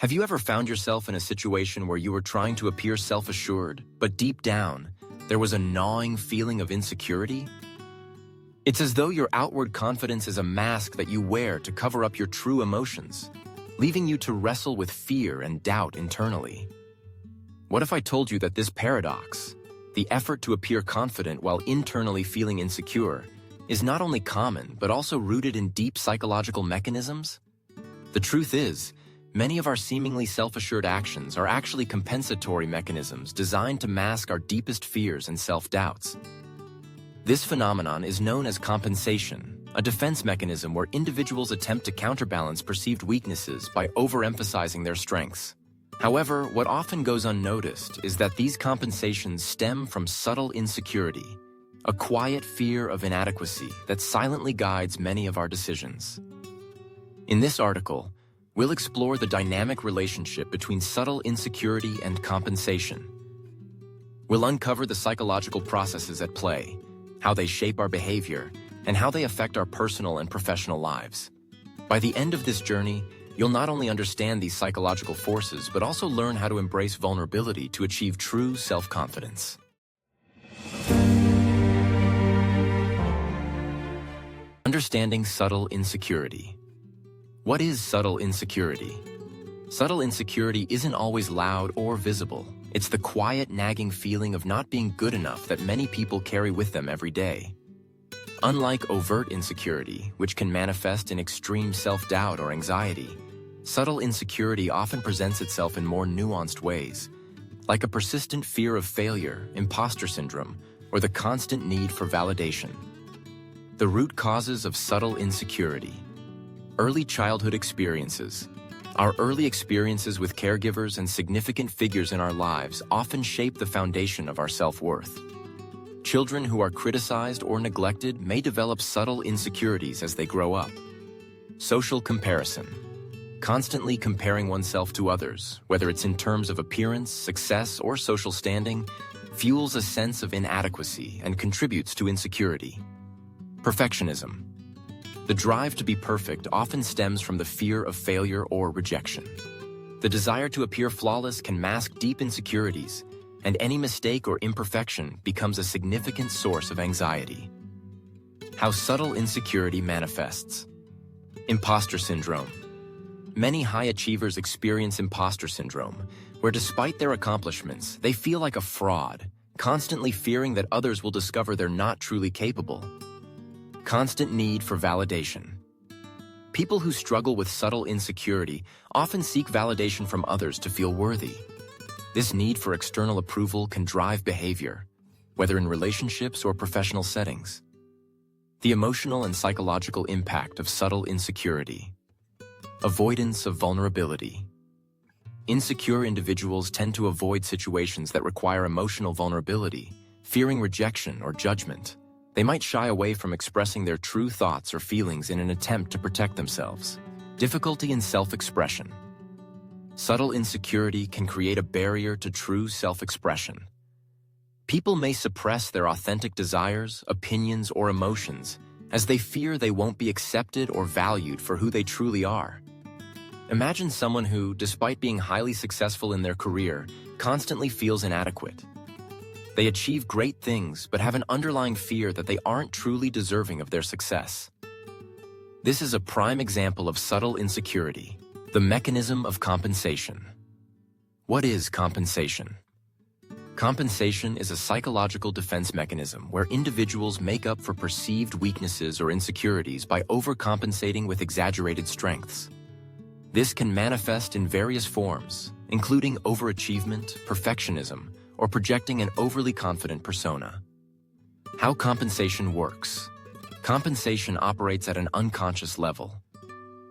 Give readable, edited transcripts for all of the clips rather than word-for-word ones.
Have you ever found yourself in a situation where you were trying to appear self-assured, but deep down, there was a gnawing feeling of insecurity? It's as though your outward confidence is a mask that you wear to cover up your true emotions, leaving you to wrestle with fear and doubt internally. What if I told you that this paradox, the effort to appear confident while internally feeling insecure, is not only common but also rooted in deep psychological mechanisms? The truth is, many of our seemingly self-assured actions are actually compensatory mechanisms designed to mask our deepest fears and self-doubts. This phenomenon is known as compensation, a defense mechanism where individuals attempt to counterbalance perceived weaknesses by overemphasizing their strengths. However, what often goes unnoticed is that these compensations stem from subtle insecurity, a quiet fear of inadequacy that silently guides many of our decisions. In this article, we'll explore the dynamic relationship between subtle insecurity and compensation. We'll uncover the psychological processes at play, how they shape our behavior, and how they affect our personal and professional lives. By the end of this journey, you'll not only understand these psychological forces, but also learn how to embrace vulnerability to achieve true self-confidence. Understanding subtle insecurity. What is subtle insecurity? Subtle insecurity isn't always loud or visible. It's the quiet, nagging feeling of not being good enough that many people carry with them every day. Unlike overt insecurity, which can manifest in extreme self-doubt or anxiety, subtle insecurity often presents itself in more nuanced ways, like a persistent fear of failure, imposter syndrome, or the constant need for validation. The root causes of subtle insecurity. Early childhood experiences. Our early experiences with caregivers and significant figures in our lives often shape the foundation of our self-worth. Children who are criticized or neglected may develop subtle insecurities as they grow up. Social comparison. Constantly comparing oneself to others, whether it's in terms of appearance, success, or social standing, fuels a sense of inadequacy and contributes to insecurity. Perfectionism. The drive to be perfect often stems from the fear of failure or rejection. The desire to appear flawless can mask deep insecurities, and any mistake or imperfection becomes a significant source of anxiety. How subtle insecurity manifests. Imposter syndrome. Many high achievers experience imposter syndrome, where despite their accomplishments, they feel like a fraud, constantly fearing that others will discover they're not truly capable. Constant need for validation. People who struggle with subtle insecurity often seek validation from others to feel worthy. This need for external approval can drive behavior, whether in relationships or professional settings. The emotional and psychological impact of subtle insecurity. Avoidance of vulnerability. Insecure individuals tend to avoid situations that require emotional vulnerability, fearing rejection or judgment. They might shy away from expressing their true thoughts or feelings in an attempt to protect themselves. Difficulty in self-expression. Subtle insecurity can create a barrier to true self-expression. People may suppress their authentic desires, opinions, or emotions as they fear they won't be accepted or valued for who they truly are. Imagine someone who, despite being highly successful in their career, constantly feels inadequate. They achieve great things but have an underlying fear that they aren't truly deserving of their success. This is a prime example of subtle insecurity, the mechanism of compensation. What is compensation? Compensation is a psychological defense mechanism where individuals make up for perceived weaknesses or insecurities by overcompensating with exaggerated strengths. This can manifest in various forms, including overachievement, perfectionism, or projecting an overly confident persona. How compensation works. Compensation operates at an unconscious level.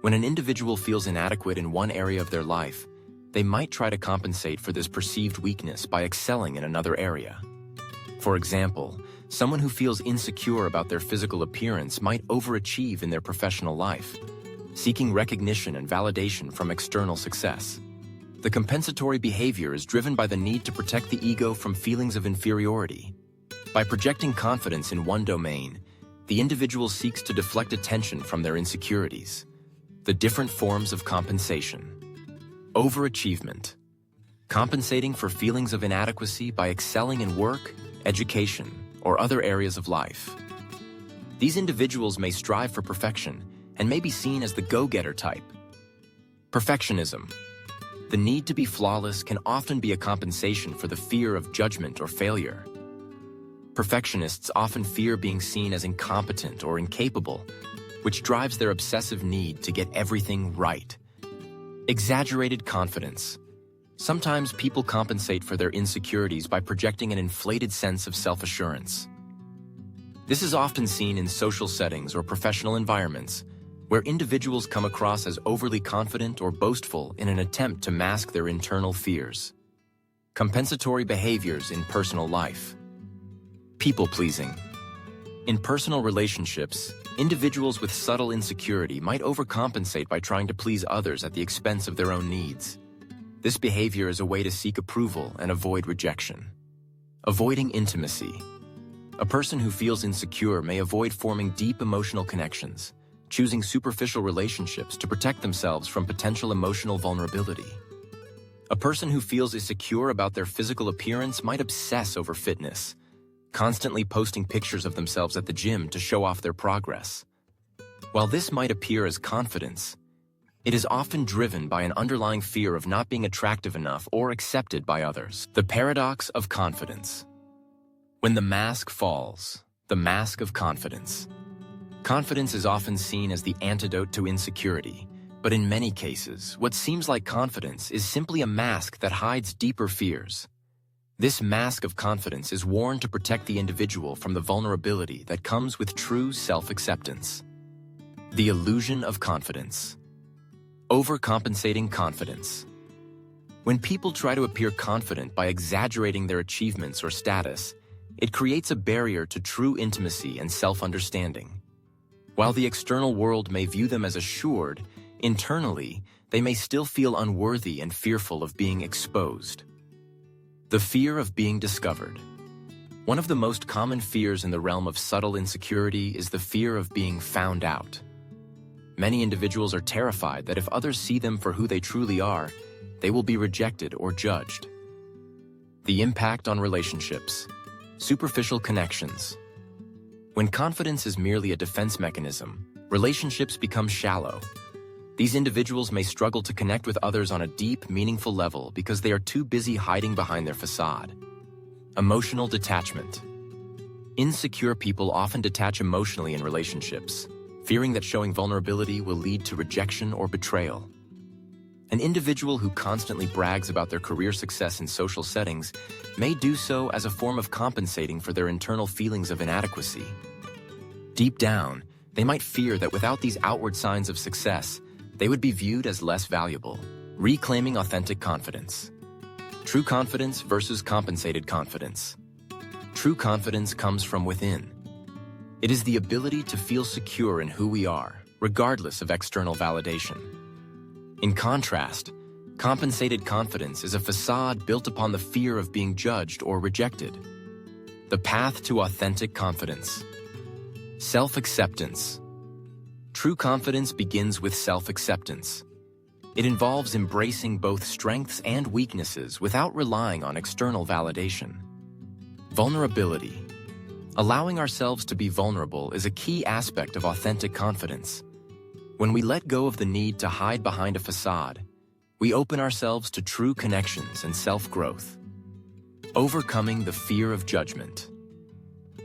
When an individual feels inadequate in one area of their life, they might try to compensate for this perceived weakness by excelling in another area. For example, someone who feels insecure about their physical appearance might overachieve in their professional life, seeking recognition and validation from external success. The compensatory behavior is driven by the need to protect the ego from feelings of inferiority. By projecting confidence in one domain, the individual seeks to deflect attention from their insecurities. The different forms of compensation. Overachievement. Compensating for feelings of inadequacy by excelling in work, education, or other areas of life. These individuals may strive for perfection and may be seen as the go-getter type. Perfectionism. The need to be flawless can often be a compensation for the fear of judgment or failure. Perfectionists often fear being seen as incompetent or incapable, which drives their obsessive need to get everything right. Exaggerated confidence. Sometimes people compensate for their insecurities by projecting an inflated sense of self-assurance. This is often seen in social settings or professional environments, where individuals come across as overly confident or boastful in an attempt to mask their internal fears. Compensatory behaviors in personal life. People-pleasing. In personal relationships, individuals with subtle insecurity might overcompensate by trying to please others at the expense of their own needs. This behavior is a way to seek approval and avoid rejection. Avoiding intimacy. A person who feels insecure may avoid forming deep emotional connections, choosing superficial relationships to protect themselves from potential emotional vulnerability. A person who feels insecure about their physical appearance might obsess over fitness, constantly posting pictures of themselves at the gym to show off their progress. While this might appear as confidence, it is often driven by an underlying fear of not being attractive enough or accepted by others. The paradox of confidence. When the mask falls, the mask of confidence. Confidence is often seen as the antidote to insecurity, but in many cases, what seems like confidence is simply a mask that hides deeper fears. This mask of confidence is worn to protect the individual from the vulnerability that comes with true self-acceptance. The illusion of confidence. Overcompensating confidence. When people try to appear confident by exaggerating their achievements or status, it creates a barrier to true intimacy and self-understanding. While the external world may view them as assured, internally, they may still feel unworthy and fearful of being exposed. The fear of being discovered. One of the most common fears in the realm of subtle insecurity is the fear of being found out. Many individuals are terrified that if others see them for who they truly are, they will be rejected or judged. The impact on relationships. Superficial connections. When confidence is merely a defense mechanism, relationships become shallow. These individuals may struggle to connect with others on a deep, meaningful level because they are too busy hiding behind their facade. Emotional detachment. Insecure people often detach emotionally in relationships, fearing that showing vulnerability will lead to rejection or betrayal. An individual who constantly brags about their career success in social settings may do so as a form of compensating for their internal feelings of inadequacy. Deep down, they might fear that without these outward signs of success, they would be viewed as less valuable. Reclaiming authentic confidence. True confidence versus compensated confidence. True confidence comes from within. It is the ability to feel secure in who we are, regardless of external validation. In contrast, compensated confidence is a facade built upon the fear of being judged or rejected. The path to authentic confidence. Self-acceptance. True confidence begins with self-acceptance. It involves embracing both strengths and weaknesses without relying on external validation. Vulnerability. Allowing ourselves to be vulnerable is a key aspect of authentic confidence. When we let go of the need to hide behind a facade, we open ourselves to true connections and self-growth. Overcoming the fear of judgment.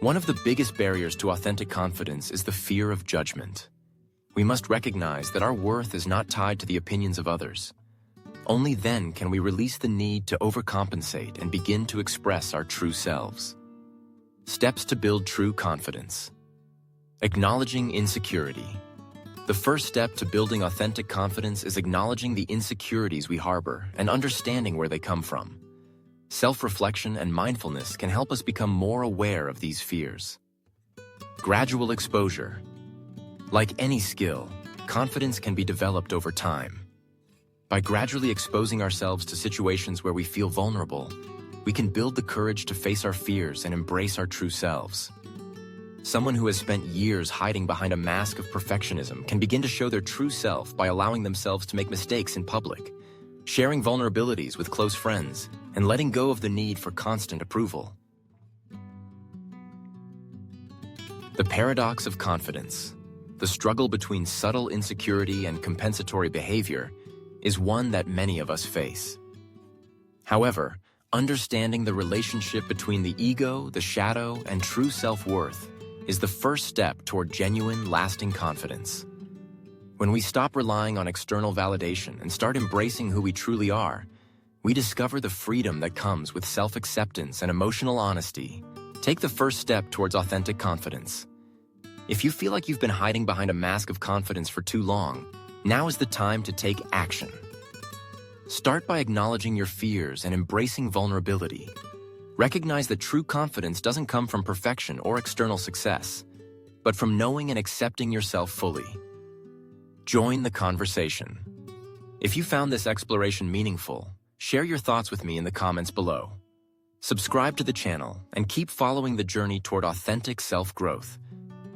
One of the biggest barriers to authentic confidence is the fear of judgment. We must recognize that our worth is not tied to the opinions of others. Only then can we release the need to overcompensate and begin to express our true selves. Steps to build true confidence. Acknowledging insecurity. The first step to building authentic confidence is acknowledging the insecurities we harbor and understanding where they come from. Self-reflection and mindfulness can help us become more aware of these fears. Gradual exposure. Like any skill, confidence can be developed over time. By gradually exposing ourselves to situations where we feel vulnerable, we can build the courage to face our fears and embrace our true selves. Someone who has spent years hiding behind a mask of perfectionism can begin to show their true self by allowing themselves to make mistakes in public. sharing vulnerabilities with close friends, and letting go of the need for constant approval. The paradox of confidence, the struggle between subtle insecurity and compensatory behavior, is one that many of us face. However, understanding the relationship between the ego, the shadow, and true self-worth is the first step toward genuine, lasting confidence. When we stop relying on external validation and start embracing who we truly are, we discover the freedom that comes with self-acceptance and emotional honesty. Take the first step towards authentic confidence. If you feel like you've been hiding behind a mask of confidence for too long, now is the time to take action. Start by acknowledging your fears and embracing vulnerability. Recognize that true confidence doesn't come from perfection or external success, but from knowing and accepting yourself fully. Join the conversation. If you found this exploration meaningful, share your thoughts with me in the comments below. Subscribe to the channel and keep following the journey toward authentic self-growth,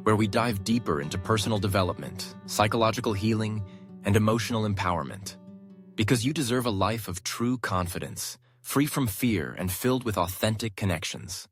where we dive deeper into personal development, psychological healing, and emotional empowerment. Because you deserve a life of true confidence, free from fear and filled with authentic connections.